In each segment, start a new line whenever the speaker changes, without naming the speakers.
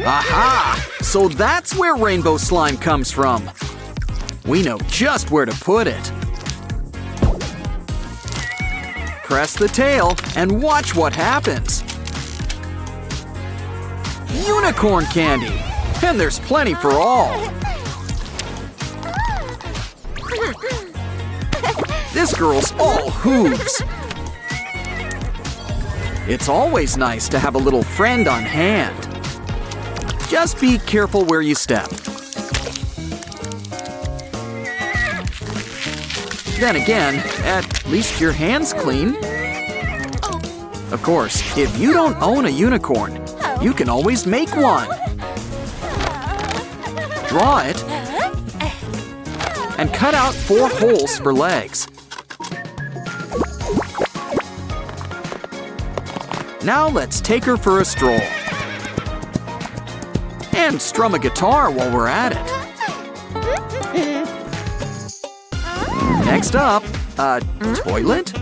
Aha! So that's where rainbow slime comes from. We know just where to put it. Press the tail and watch what happens. Unicorn candy! And there's plenty for all. This girl's all hooves. It's always nice to have a little friend on hand. Just be careful where you step. Then again, at least your hand's clean. Of course, if you don't own a unicorn, you can always make one. Draw it and cut out 4 holes for legs. Now let's take her for a stroll. And strum a guitar while we're at it. Next up, a toilet?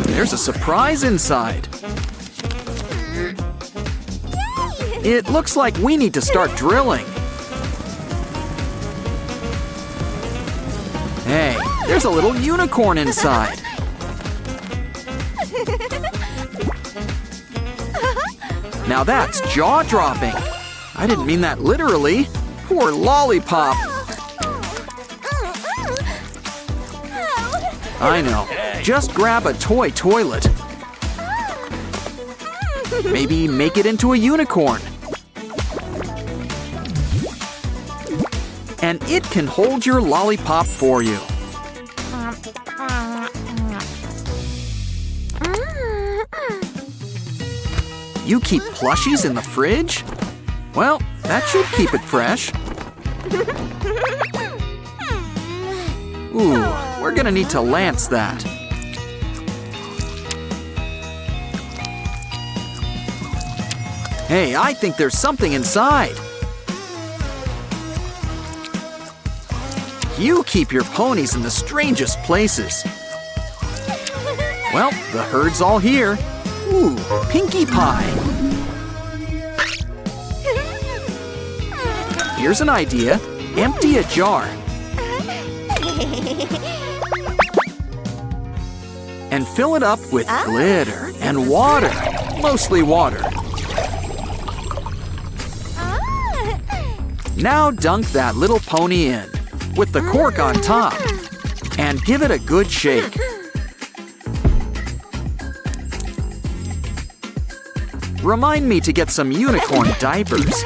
There's a surprise inside. It looks like we need to start drilling. Hey, there's a little unicorn inside. Now that's jaw-dropping. I didn't mean that literally. Poor lollipop. I know. Just grab a toy toilet. Maybe make it into a unicorn. And it can hold your lollipop for you. You keep plushies in the fridge? Well, that should keep it fresh. Ooh, we're gonna need to lance that. Hey, I think there's something inside. You keep your ponies in the strangest places. Well, the herd's all here. Ooh, Pinkie Pie. Here's an idea. Empty a jar. And fill it up with glitter and water. Mostly water. Now dunk that little pony in, with the cork on top. And give it a good shake. Remind me to get some unicorn diapers.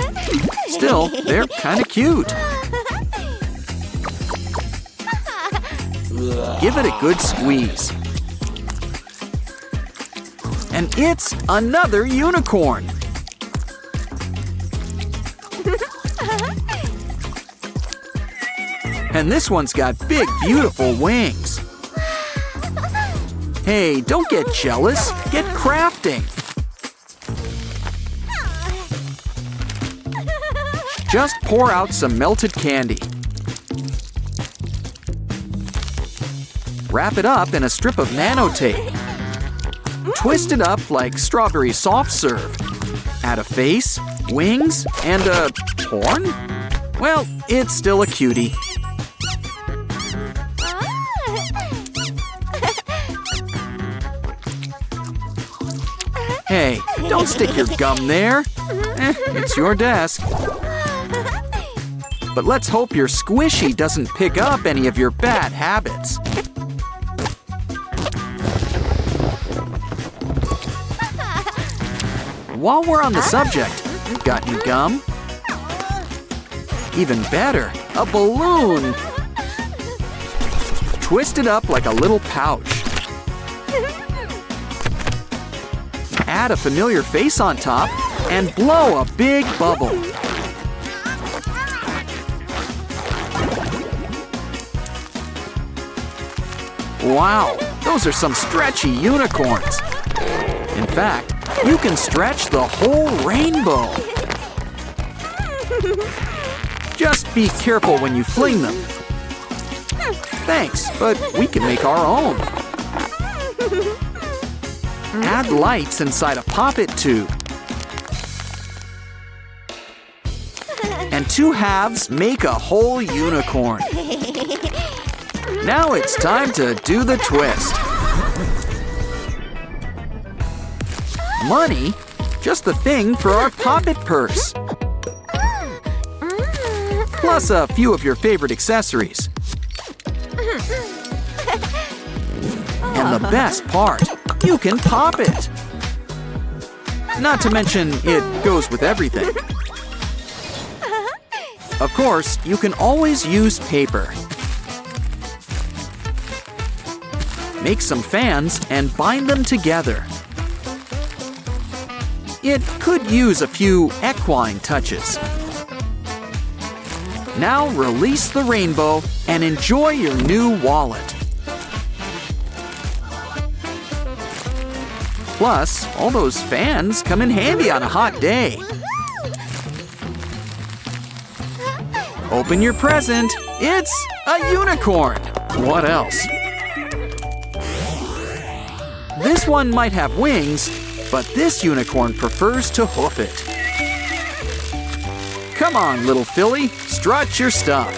Still, they're kinda cute. Give it a good squeeze. And it's another unicorn. And this one's got big, beautiful wings. Hey, don't get jealous. Get crafting. Just pour out some melted candy. Wrap it up in a strip of nanotape. Twist it up like strawberry soft serve. Add a face, wings, and a horn? Well, it's still a cutie. Hey, don't stick your gum there. It's your desk. But let's hope your squishy doesn't pick up any of your bad habits. While we're on the subject, got any gum? Even better, a balloon. Twist it up like a little pouch. Add a familiar face on top and blow a big bubble. Wow, those are some stretchy unicorns. In fact, you can stretch the whole rainbow. Just be careful when you fling them. Thanks, but we can make our own. Add lights inside a poppet tube. and two halves make a whole unicorn. Now it's time to do the twist. Money? Just the thing for our pocket purse. Plus a few of your favorite accessories. And the best part, you can pop it. Not to mention, it goes with everything. Of course, you can always use paper. Make some fans and bind them together. It could use a few equine touches. Now release the rainbow and enjoy your new wallet. Plus, all those fans come in handy on a hot day. Open your present. It's a unicorn. What else? This one might have wings, but this unicorn prefers to hoof it. Come on, little filly, strut your stuff.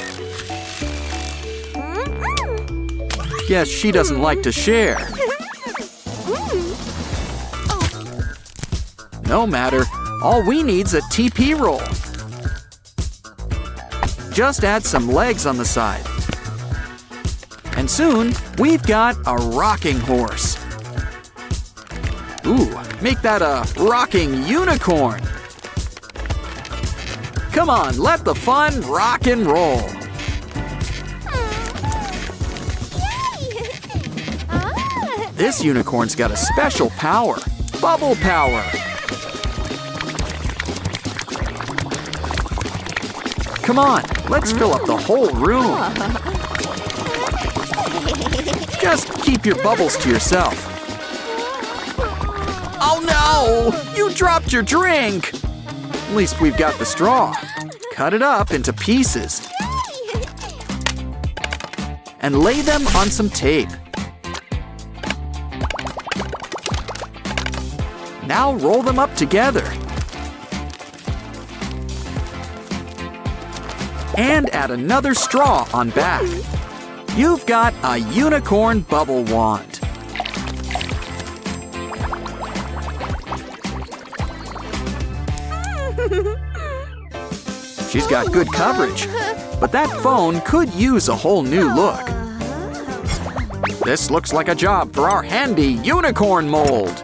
Guess she doesn't like to share. No matter, all we need's a TP roll. Just add some legs on the side. And soon, we've got a rocking horse. Ooh, make that a rocking unicorn. Come on, let the fun rock and roll. This unicorn's got a special power, bubble power. Come on, let's fill up the whole room. Just keep your bubbles to yourself. Oh no! You dropped your drink! At least we've got the straw. Cut it up into pieces. And lay them on some tape. Now roll them up together. And add another straw on back. You've got a unicorn bubble wand. She's got good coverage, but that phone could use a whole new look. This looks like a job for our handy unicorn mold.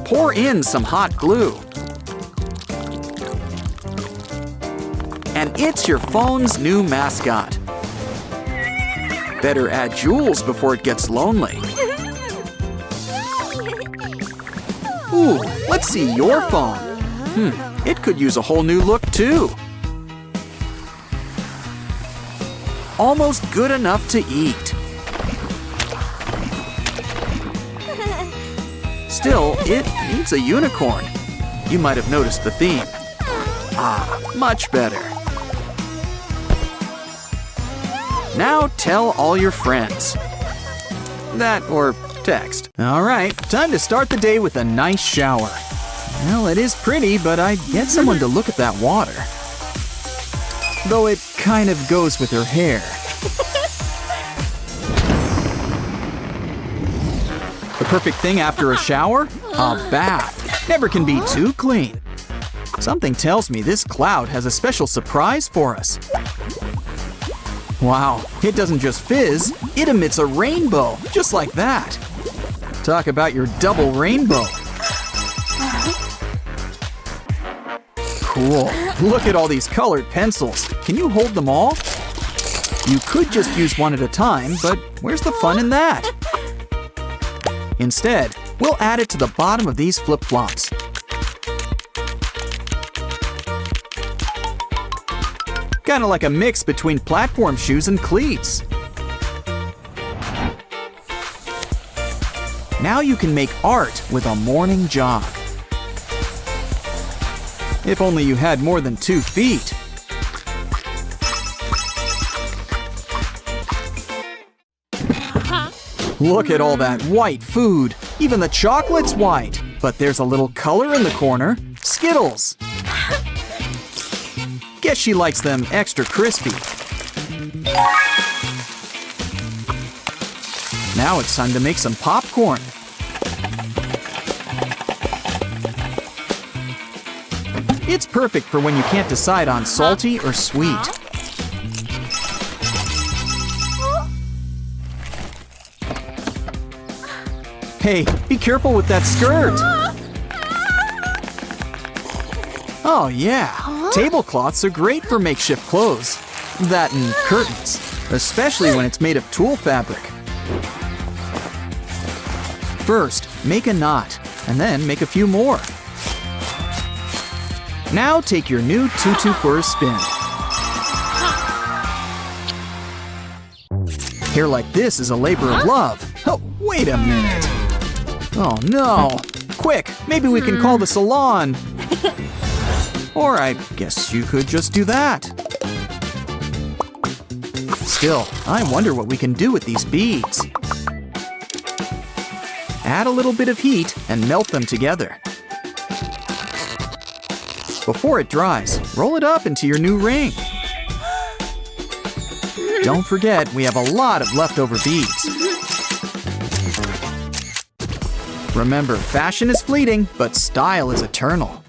Pour in some hot glue. And it's your phone's new mascot. Better add jewels before it gets lonely. Ooh, let's see your phone. It could use a whole new look too. Almost good enough to eat. Still, it needs a unicorn. You might have noticed the theme. Ah, much better. Now tell all your friends. That or text. All right, time to start the day with a nice shower. Well, it is pretty, but I'd get someone to look at that water. Though it kind of goes with her hair. The perfect thing after a shower? A bath. Never can be too clean. Something tells me this cloud has a special surprise for us. Wow, it doesn't just fizz, it emits a rainbow, just like that. Talk about your double rainbow. Cool. Look at all these colored pencils. Can you hold them all? You could just use one at a time, but where's the fun in that? Instead, we'll add it to the bottom of these flip-flops. Kind of like a mix between platform shoes and cleats. Now you can make art with a morning jog. If only you had more than 2 feet. Look at all that white food. Even the chocolate's white. But there's a little color in the corner. Skip Skittles! Guess she likes them extra crispy. Now it's time to make some popcorn. It's perfect for when you can't decide on salty or sweet. Hey, be careful with that skirt! Oh yeah, tablecloths are great for makeshift clothes. That and curtains, especially when it's made of tulle fabric. First, make a knot, and then make a few more. Now take your new tutu for a spin. Hair like this is a labor of love. Oh, wait a minute. Oh no. Quick, maybe we can call the salon. Or I guess you could just do that. Still, I wonder what we can do with these beads. Add a little bit of heat and melt them together. Before it dries, roll it up into your new ring. Don't forget, we have a lot of leftover beads. Remember, fashion is fleeting, but style is eternal.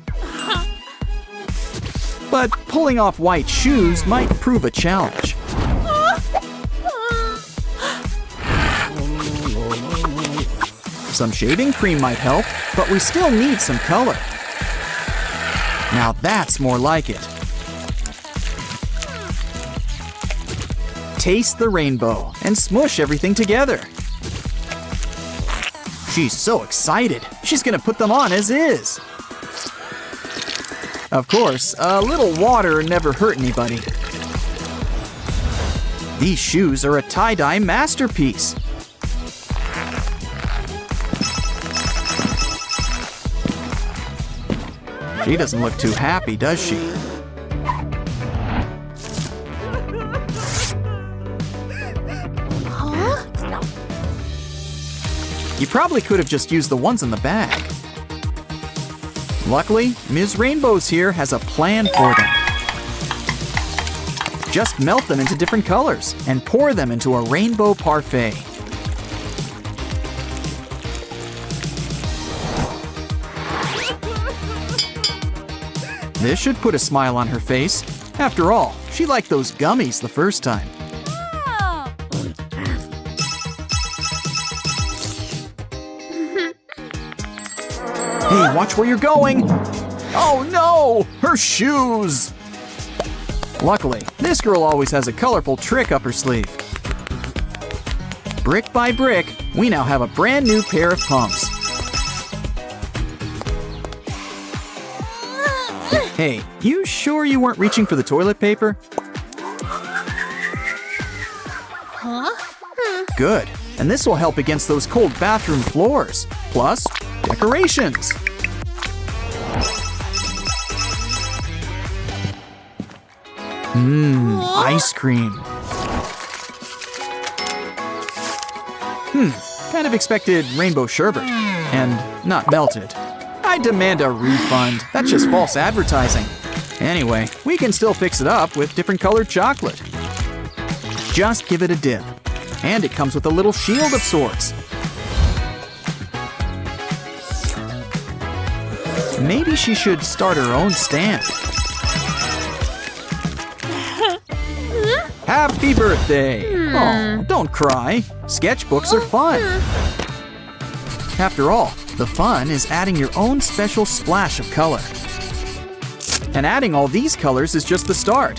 But pulling off white shoes might prove a challenge. Some shaving cream might help, but we still need some color. Now that's more like it. Taste the rainbow and smush everything together. She's so excited. She's gonna put them on as is. Of course, a little water never hurt anybody. These shoes are a tie-dye masterpiece. She doesn't look too happy, does she? You probably could have just used the ones in the bag. Luckily, Ms. Rainbow's here has a plan for them. Just melt them into different colors and pour them into a rainbow parfait. This should put a smile on her face. After all, she liked those gummies the first time. Hey, watch where you're going! Oh no! Her shoes! Luckily, this girl always has a colorful trick up her sleeve. Brick by brick, we now have a brand new pair of pumps. Hey, you sure you weren't reaching for the toilet paper? Good, and this will help against those cold bathroom floors. Plus, decorations. Ice cream. Kind of expected rainbow sherbet, and not melted. I demand a refund. That's just false advertising. Anyway, we can still fix it up with different colored chocolate. Just give it a dip. And it comes with a little shield of sorts. Maybe she should start her own stand. Happy birthday! Oh, don't cry. Sketchbooks are fun. After all, the fun is adding your own special splash of color. And adding all these colors is just the start.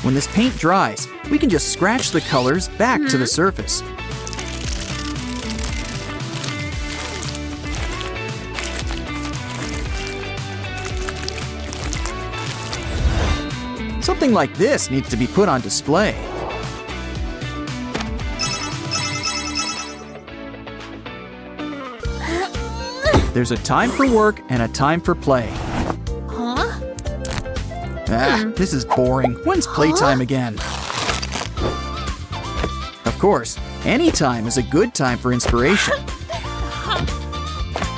When this paint dries, we can just scratch the colors back to the surface. Something like this needs to be put on display. There's a time for work and a time for play. This is boring. When's playtime again? Of course, any time is a good time for inspiration.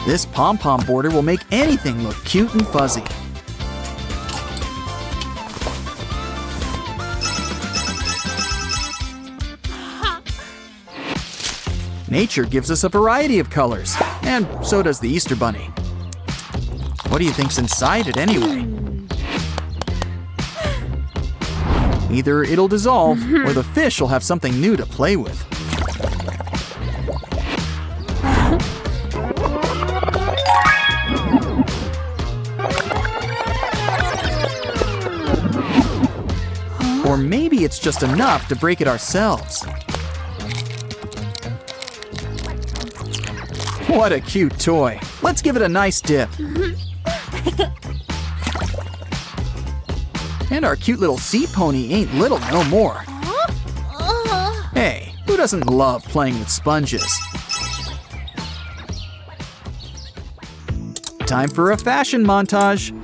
This pom-pom border will make anything look cute and fuzzy. Nature gives us a variety of colors, and so does the Easter Bunny. What do you think's inside it anyway? Either it'll dissolve, or the fish will have something new to play with. Or maybe it's just enough to break it ourselves. What a cute toy. Let's give it a nice dip. And our cute little sea pony ain't little no more. Hey, who doesn't love playing with sponges? Time for a fashion montage.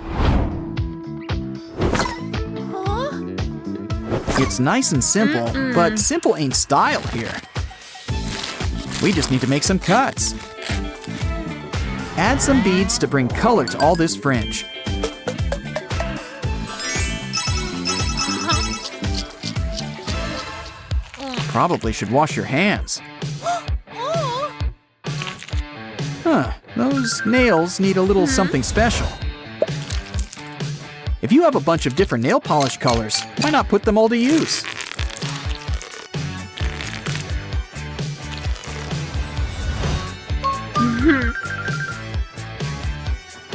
It's nice and simple, but simple ain't style here. We just need to make some cuts. Add some beads to bring color to all this fringe. Probably should wash your hands. Those nails need a little something special. If you have a bunch of different nail polish colors, why not put them all to use?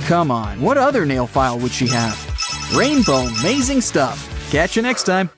Come on, what other nail file would she have? Rainbow amazing stuff. Catch you next time.